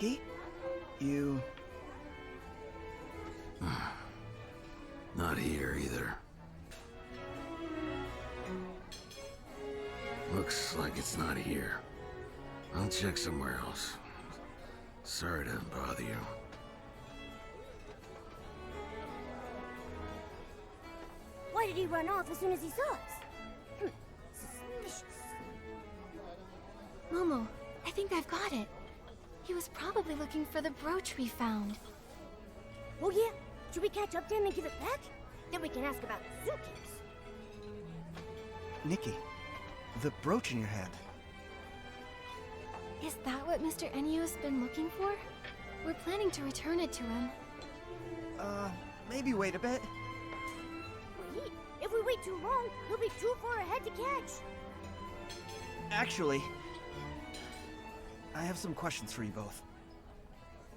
Nikki? You... Not here either. Looks like it's not here. I'll check somewhere else. Sorry to bother you. Why did he run off as soon as he saw us? Suspicious. Momo, I think I've got it. He was probably looking for the brooch we found. Oh yeah? Should we catch up to him and give it back? Then we can ask about the suitcase. Nikki, the brooch in your hand. Is that what Mr. Enio's been looking for? We're planning to return it to him. Maybe wait a bit. Wait? If we wait too long, he'll be too far ahead to catch. Actually, I have some questions for you both.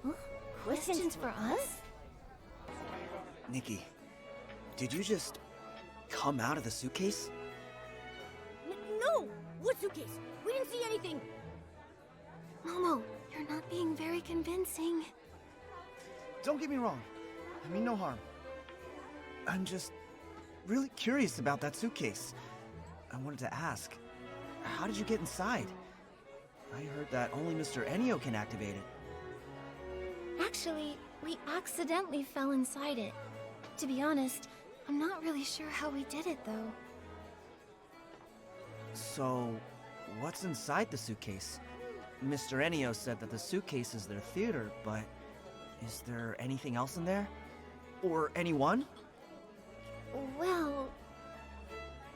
Huh? Questions for us? Nikki, did you just come out of the suitcase? No! What suitcase? We didn't see anything! Momo, you're not being very convincing. Don't get me wrong. I mean no harm. I'm just really curious about that suitcase. I wanted to ask, how did you get inside? I heard that only Mr. Enio can activate it. Actually, we accidentally fell inside it. To be honest, I'm not really sure how we did it, though. So, what's inside the suitcase? Mr. Enio said that the suitcase is their theater, but is there anything else in there? Or anyone? Well...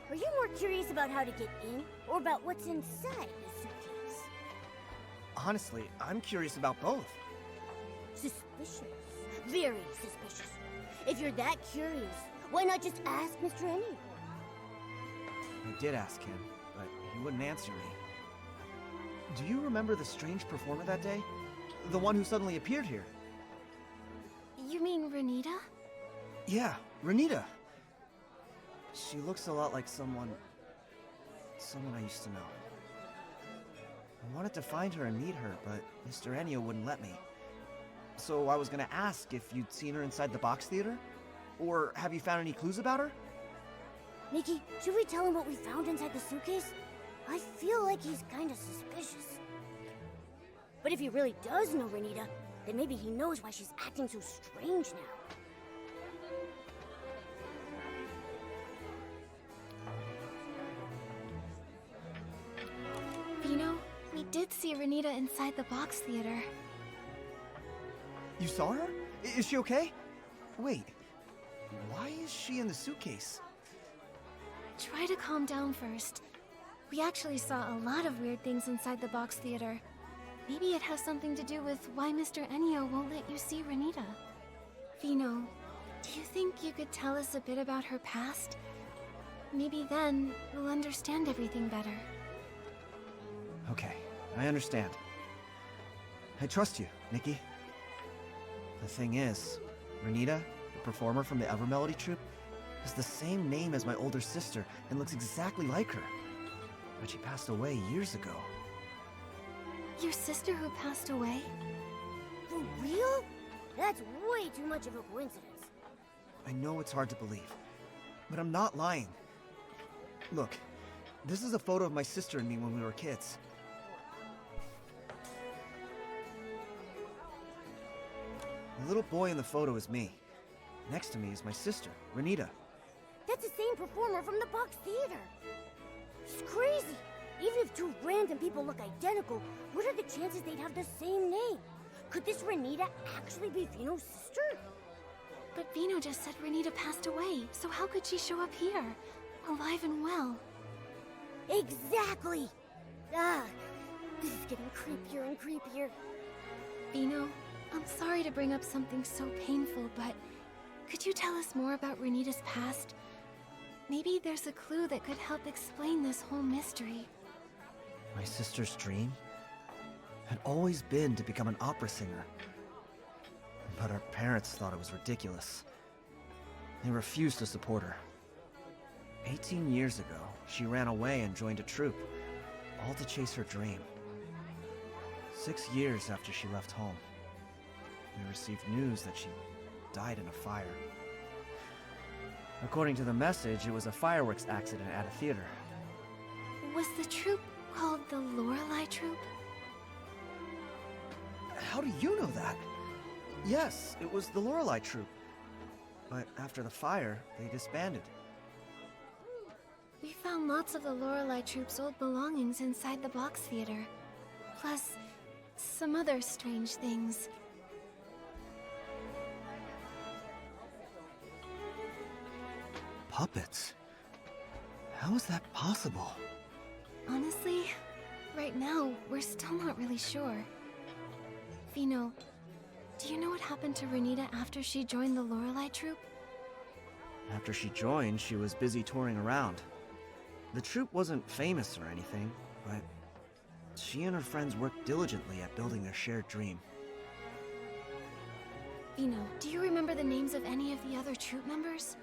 Are you more curious about how to get in, or about what's inside the suitcase? Honestly, I'm curious about both. Suspicious. Very suspicious. If you're that curious, why not just ask Mr. Enio? I did ask him, but he wouldn't answer me. Do you remember the strange performer that day? The one who suddenly appeared here? You mean Renita? Yeah, Renita. She looks a lot like someone I used to know. I wanted to find her and meet her, but Mr. Enio wouldn't let me. So I was gonna ask if you'd seen her inside the box theater? Or have you found any clues about her? Nikki, should we tell him what we found inside the suitcase? I feel like he's kinda suspicious. But if he really does know Renita, then maybe he knows why she's acting so strange now. Vino, we did see Renita inside the box theater. You saw her? Is she okay? Wait, why is she in the suitcase? Try to calm down first. We actually saw a lot of weird things inside the box theater. Maybe it has something to do with why Mr. Enio won't let you see Renita. Vino, do you think you could tell us a bit about her past? Maybe then we'll understand everything better. Okay, I understand. I trust you, Nikki. The thing is, Renita, the performer from the Evermelody troupe, has the same name as my older sister and looks exactly like her. But she passed away years ago. Your sister who passed away? For real? That's way too much of a coincidence. I know it's hard to believe, but I'm not lying. Look, this is a photo of my sister and me when we were kids. The little boy in the photo is me. Next to me is my sister, Renita. That's the same performer from the box theater. It's crazy. Even if two random people look identical, what are the chances they'd have the same name? Could this Renita actually be Vino's sister? But Vino just said Renita passed away, so how could she show up here, alive and well? Exactly! Ah, this is getting creepier and creepier. Vino, I'm sorry to bring up something so painful, but could you tell us more about Renita's past? Maybe there's a clue that could help explain this whole mystery. My sister's dream had always been to become an opera singer. But our parents thought it was ridiculous. They refused to support her. 18 years ago, she ran away and joined a troupe, all to chase her dream. 6 years after she left home, we received news that she died in a fire. According to the message, it was a fireworks accident at a theater. Was the troupe called the Lorelei Troupe? How do you know that? Yes, it was the Lorelei Troupe. But after the fire, they disbanded. We found lots of the Lorelei Troupe's old belongings inside the box theater. Plus, some other strange things. Puppets? How is that possible? Honestly, right now, we're still not really sure. Vino, do you know what happened to Renita after she joined the Lorelei Troupe? After she joined, she was busy touring around. The troupe wasn't famous or anything, but she and her friends worked diligently at building their shared dream. Vino, do you remember the names of any of the other troupe members?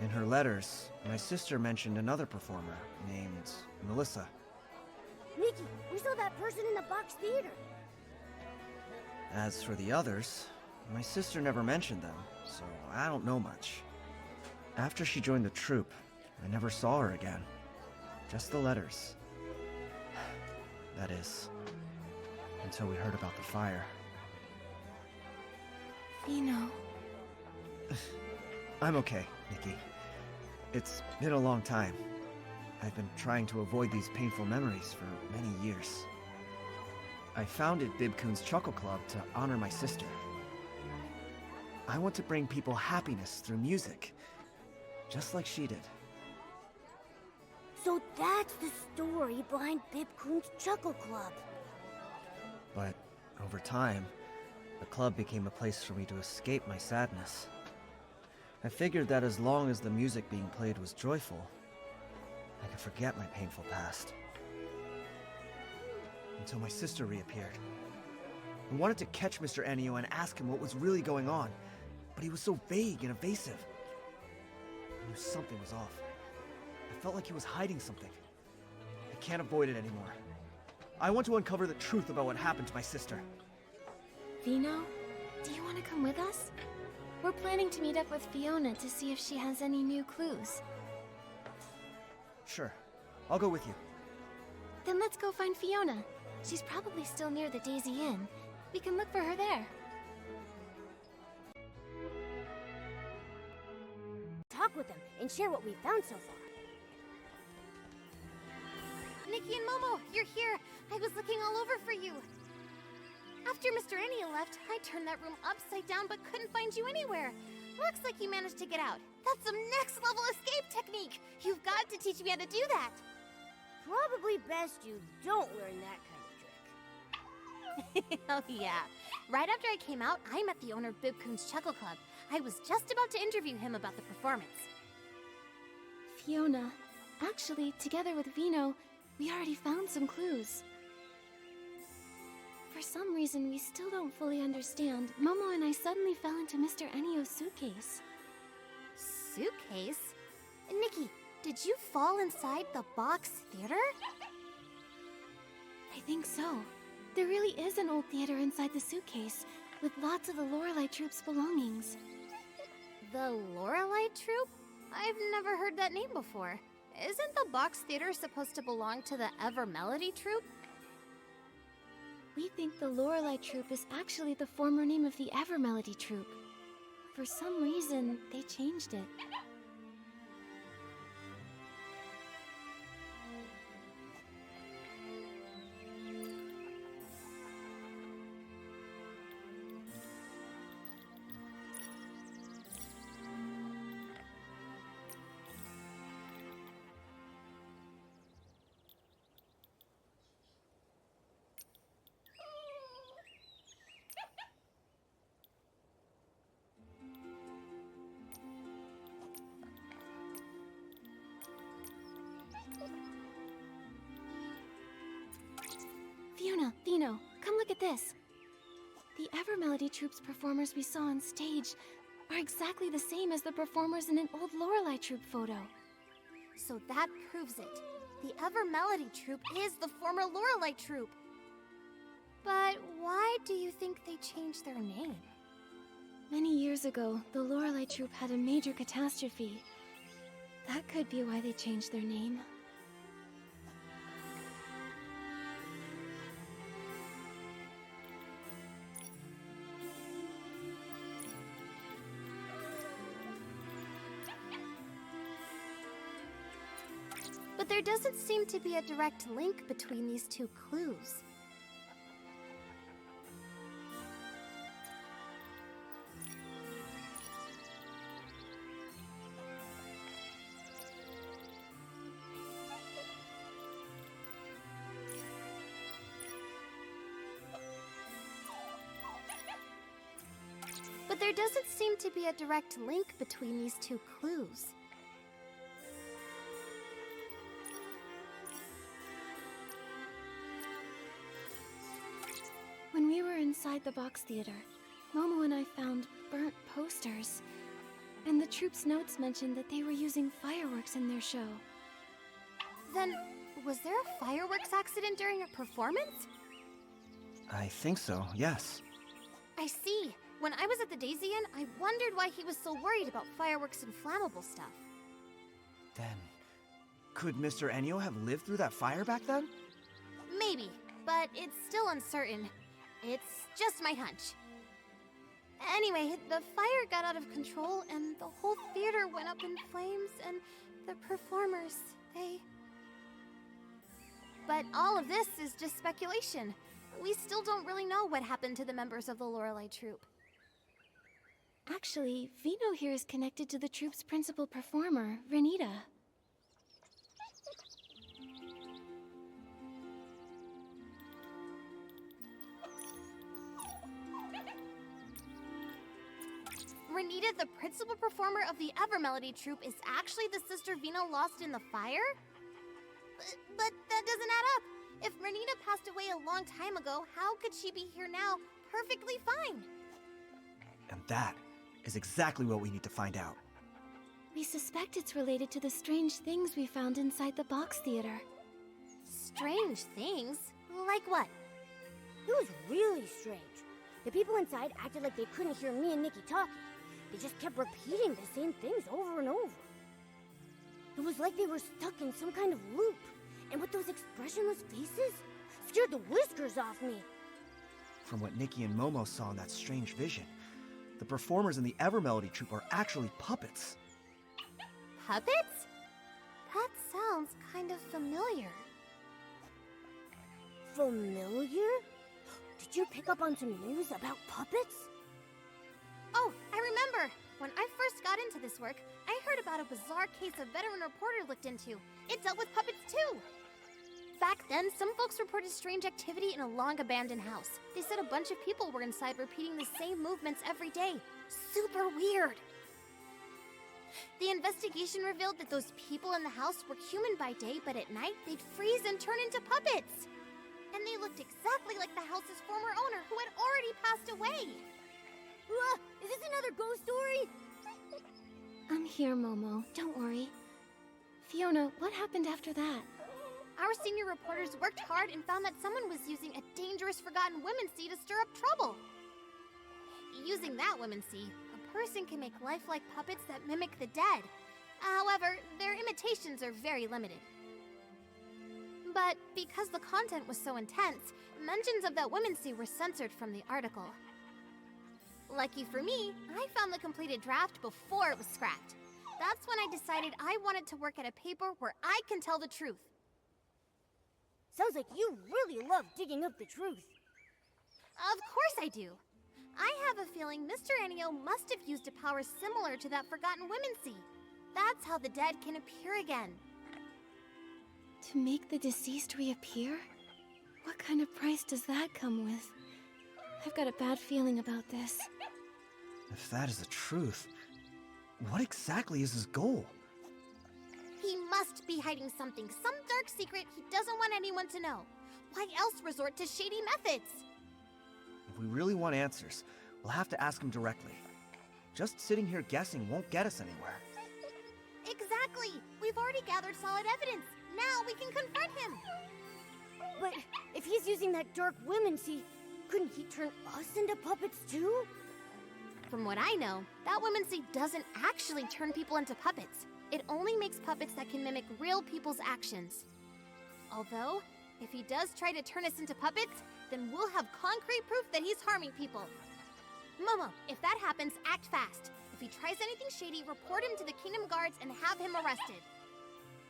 In her letters, my sister mentioned another performer named Melissa. Nikki, we saw that person in the box theater. As for the others, my sister never mentioned them, so I don't know much. After she joined the troupe, I never saw her again. Just the letters. That is, until we heard about the fire. Vino. I'm okay, Nikki. It's been a long time. I've been trying to avoid these painful memories for many years. I founded Bibcoon's Chuckle Club to honor my sister. I want to bring people happiness through music, just like she did. So that's the story behind Bibcoon's Chuckle Club. But over time, the club became a place for me to escape my sadness. I figured that as long as the music being played was joyful, I could forget my painful past. Until my sister reappeared. I wanted to catch Mr. Ennio and ask him what was really going on, but he was so vague and evasive. I knew something was off. I felt like he was hiding something. I can't avoid it anymore. I want to uncover the truth about what happened to my sister. Vino, do you want to come with us? We're planning to meet up with Fiona to see if she has any new clues. Sure, I'll go with you. Then let's go find Fiona. She's probably still near the Daisy Inn. We can look for her there. Talk with them and share what we found so far. Nikki and Momo, you're here. I was looking all over for you. After Mr. Ennio left, I turned that room upside down but couldn't find you anywhere. Looks like you managed to get out. That's some next level escape technique. You've got to teach me how to do that. Probably best you don't learn that kind of trick. Oh yeah. Right after I came out, I met the owner of Bibcoon's Chuckle Club. I was just about to interview him about the performance. Fiona, actually, together with Vino, we already found some clues. For some reason we still don't fully understand, Momo and I suddenly fell into Mr. Ennio's suitcase. Suitcase? Nikki, did you fall inside the box theater? I think so. There really is an old theater inside the suitcase, with lots of the Lorelei Troupe's belongings. The Lorelei Troupe? I've never heard that name before. Isn't the box theater supposed to belong to the Ever Melody Troupe? We think the Lorelei Troupe is actually the former name of the Ever Melody Troupe. For some reason, they changed it. Fiona, Vino, come look at this. The Ever Melody Troupe's performers we saw on stage are exactly the same as the performers in an old Lorelei Troupe photo. So that proves it. The Ever Melody Troupe is the former Lorelei Troupe. But why do you think they changed their name? Many years ago, the Lorelei Troupe had a major catastrophe. That could be why they changed their name. But there doesn't seem to be a direct link between these two clues. But there doesn't seem to be a direct link between these two clues. When we were inside the box theater, Momo and I found burnt posters. And the troupe's notes mentioned that they were using fireworks in their show. Then, was there a fireworks accident during a performance? I think so, yes. I see. When I was at the Daisy Inn, I wondered why he was so worried about fireworks and flammable stuff. Then, could Mr. Enyo have lived through that fire back then? Maybe, but it's still uncertain. It's just my hunch. Anyway, the fire got out of control and the whole theater went up in flames and the performers, they... But all of this is just speculation. We still don't really know what happened to the members of the Lorelei Troupe. Actually, Vino here is connected to the troupe's principal performer, Renita. Renita, the principal performer of the Evermelody Troupe, is actually the sister Vino lost in the fire? But that doesn't add up. If Renita passed away a long time ago, how could she be here now, perfectly fine? And that is exactly what we need to find out. We suspect it's related to the strange things we found inside the box theater. Strange things? Like what? It was really strange. The people inside acted like they couldn't hear me and Nikki talking. They just kept repeating the same things over and over. It was like they were stuck in some kind of loop. And with those expressionless faces, scared the whiskers off me. From what Nikki and Momo saw in that strange vision, the performers in the Evermelody Troupe are actually puppets. Puppets? That sounds kind of familiar. Familiar? Did you pick up on some news about puppets? Oh, I remember! When I first got into this work, I heard about a bizarre case a veteran reporter looked into. It dealt with puppets too! Back then, some folks reported strange activity in a long-abandoned house. They said a bunch of people were inside repeating the same movements every day. Super weird! The investigation revealed that those people in the house were human by day, but at night, they'd freeze and turn into puppets! And they looked exactly like the house's former owner, who had already passed away! Is this another ghost story? I'm here, Momo. Don't worry. Fiona, what happened after that? Our senior reporters worked hard and found that someone was using a dangerous forgotten womency to stir up trouble. Using that womency, a person can make lifelike puppets that mimic the dead. However, their imitations are very limited. But because the content was so intense, mentions of that womency were censored from the article. Lucky for me, I found the completed draft before it was scrapped. That's when I decided I wanted to work at a paper where I can tell the truth. Sounds like you really love digging up the truth. Of course I do. I have a feeling Mr. Enyo must have used a power similar to that forgotten womency. That's how the dead can appear again. To make the deceased reappear? What kind of price does that come with? I've got a bad feeling about this. If that is the truth, what exactly is his goal? He must be hiding something, some dark secret he doesn't want anyone to know. Why else resort to shady methods? If we really want answers, we'll have to ask him directly. Just sitting here guessing won't get us anywhere. Exactly! We've already gathered solid evidence. Now we can confront him! But if he's using that dark womency, Couldn't he turn us into puppets too? From what I know, that woman's doesn't actually turn people into puppets. It only makes puppets that can mimic real people's actions. Although, if he does try to turn us into puppets, then we'll have concrete proof that he's harming people. Momo, if that happens, act fast. If he tries anything shady, report him to the Kingdom Guards and have him arrested.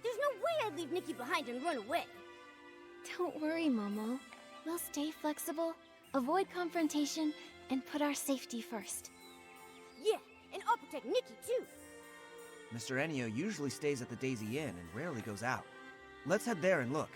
There's no way I'd leave Nikki behind and run away. Don't worry, Momo. We'll stay flexible, avoid confrontation, and put our safety first. Yeah, and I'll protect Nikki too. Mr. Enio usually stays at the Daisy Inn and rarely goes out. Let's head there and look.